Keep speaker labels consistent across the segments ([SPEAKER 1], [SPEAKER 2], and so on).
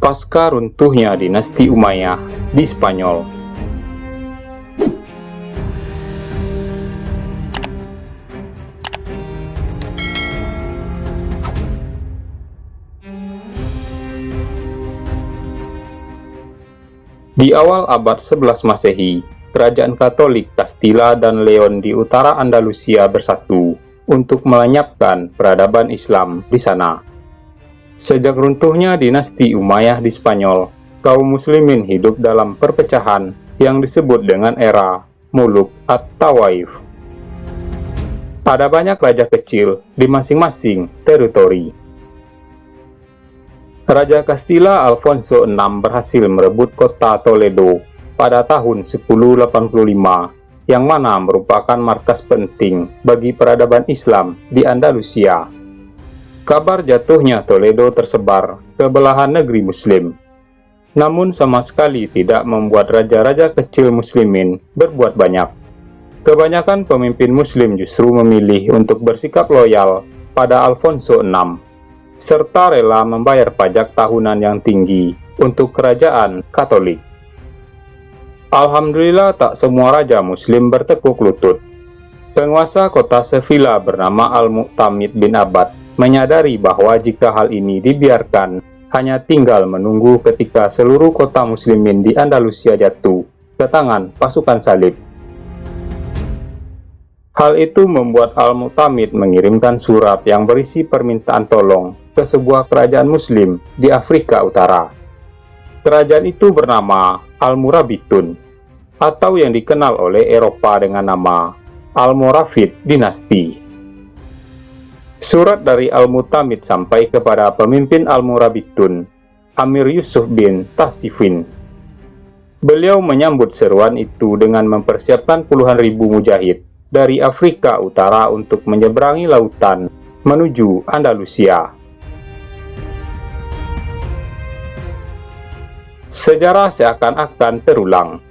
[SPEAKER 1] pasca runtuhnya dinasti Umayyah di Spanyol. Di awal abad 11 Masehi, kerajaan Katolik Castilla dan Leon di utara Andalusia bersatu untuk melenyapkan peradaban Islam di sana. Sejak runtuhnya dinasti Umayyah di Spanyol, kaum muslimin hidup dalam perpecahan yang disebut dengan era Muluk at-Tawaif. Ada banyak raja kecil di masing-masing teritori. Raja Castilla Alfonso VI berhasil merebut kota Toledo pada tahun 1085, yang mana merupakan markas penting bagi peradaban Islam di Andalusia. Kabar jatuhnya Toledo tersebar ke belahan negeri Muslim, namun sama sekali tidak membuat raja-raja kecil Muslimin berbuat banyak. Kebanyakan pemimpin Muslim justru memilih untuk bersikap loyal pada Alfonso VI, serta rela membayar pajak tahunan yang tinggi untuk kerajaan Katolik. Alhamdulillah, tak semua raja Muslim bertekuk lutut. Penguasa kota Sevilla bernama Al-Mu'tamid bin Abbad menyadari bahwa jika hal ini dibiarkan, hanya tinggal menunggu ketika seluruh kota Muslimin di Andalusia jatuh ke tangan pasukan salib. Hal itu membuat Al-Mu'tamid mengirimkan surat yang berisi permintaan tolong ke sebuah kerajaan Muslim di Afrika Utara. Kerajaan itu bernama Almurabitun, atau yang dikenal oleh Eropa dengan nama Almoravid Dinasti. Surat dari Al-Mu'tamid sampai kepada pemimpin Almurabitun, Amir Yusuf bin Tasifin. Beliau menyambut seruan itu dengan mempersiapkan puluhan ribu mujahid dari Afrika Utara untuk menyeberangi lautan menuju Andalusia. Sejarah seakan-akan terulang.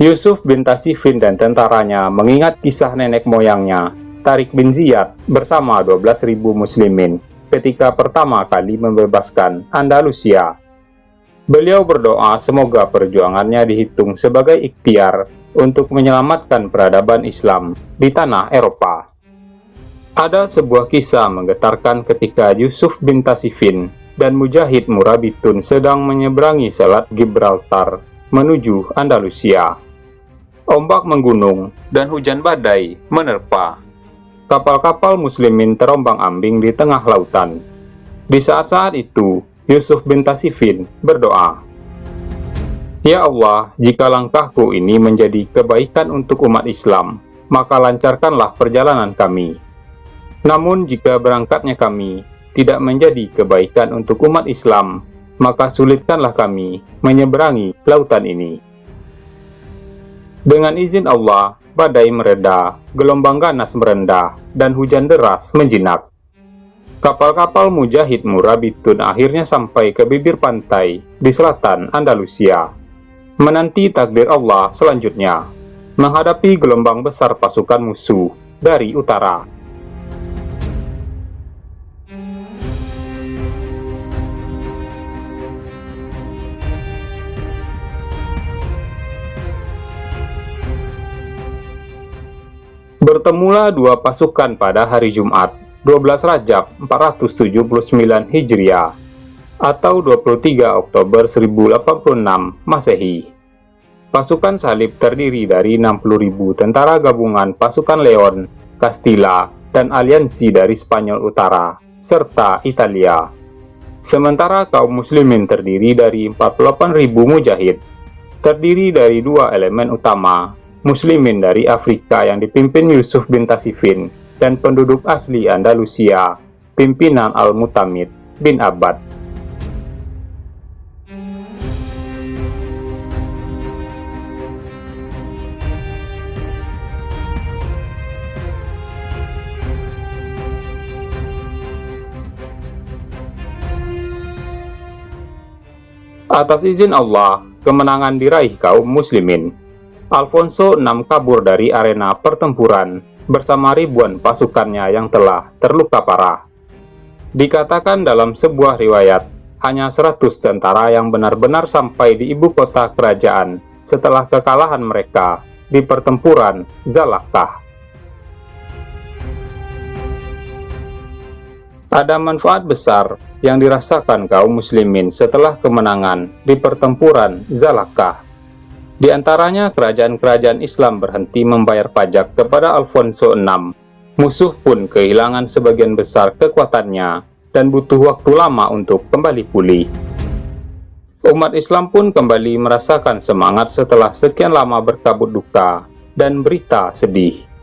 [SPEAKER 1] Yusuf bin Tasifin dan tentaranya mengingat kisah nenek moyangnya, Tariq bin Ziyad, bersama 12.000 muslimin ketika pertama kali membebaskan Andalusia. Beliau berdoa semoga perjuangannya dihitung sebagai ikhtiar untuk menyelamatkan peradaban Islam di tanah Eropa. Ada sebuah kisah menggetarkan ketika Yusuf bin Tasifin dan Mujahid Murabitun sedang menyeberangi Selat Gibraltar menuju Andalusia. Ombak menggunung dan hujan badai menerpa. Kapal-kapal muslimin terombang-ambing di tengah lautan. Di saat-saat itu, Yusuf bin Tasifin berdoa, "Ya Allah, jika langkahku ini menjadi kebaikan untuk umat Islam, maka lancarkanlah perjalanan kami. Namun jika berangkatnya kami tidak menjadi kebaikan untuk umat Islam, maka sulitkanlah kami menyeberangi lautan ini." Dengan izin Allah, badai mereda, gelombang ganas merendah, dan hujan deras menjinak. Kapal-kapal Mujahid Murabitun akhirnya sampai ke bibir pantai di selatan Andalusia, menanti takdir Allah selanjutnya, menghadapi gelombang besar pasukan musuh dari utara. Bertemulah dua pasukan pada hari Jumat, 12 Rajab 479 Hijriah, atau 23 Oktober 1086 Masehi. Pasukan salib terdiri dari 60.000 tentara gabungan pasukan Leon, Castilla, dan aliansi dari Spanyol Utara, serta Italia. Sementara kaum muslimin terdiri dari 48.000 mujahid, terdiri dari dua elemen utama, muslimin dari Afrika yang dipimpin Yusuf bin Tasifin, dan penduduk asli Andalusia, pimpinan Al-Mu'tamid bin Abbad. Atas izin Allah, kemenangan diraih kaum muslimin. Alfonso VI kabur dari arena pertempuran bersama ribuan pasukannya yang telah terluka parah. Dikatakan dalam sebuah riwayat, hanya 100 tentara yang benar-benar sampai di ibu kota kerajaan setelah kekalahan mereka di pertempuran Zalakah. Ada manfaat besar yang dirasakan kaum muslimin setelah kemenangan di pertempuran Zalakah. Di antaranya, kerajaan-kerajaan Islam berhenti membayar pajak kepada Alfonso VI. Musuh pun kehilangan sebagian besar kekuatannya dan butuh waktu lama untuk kembali pulih. Umat Islam pun kembali merasakan semangat setelah sekian lama berkabut duka dan berita sedih.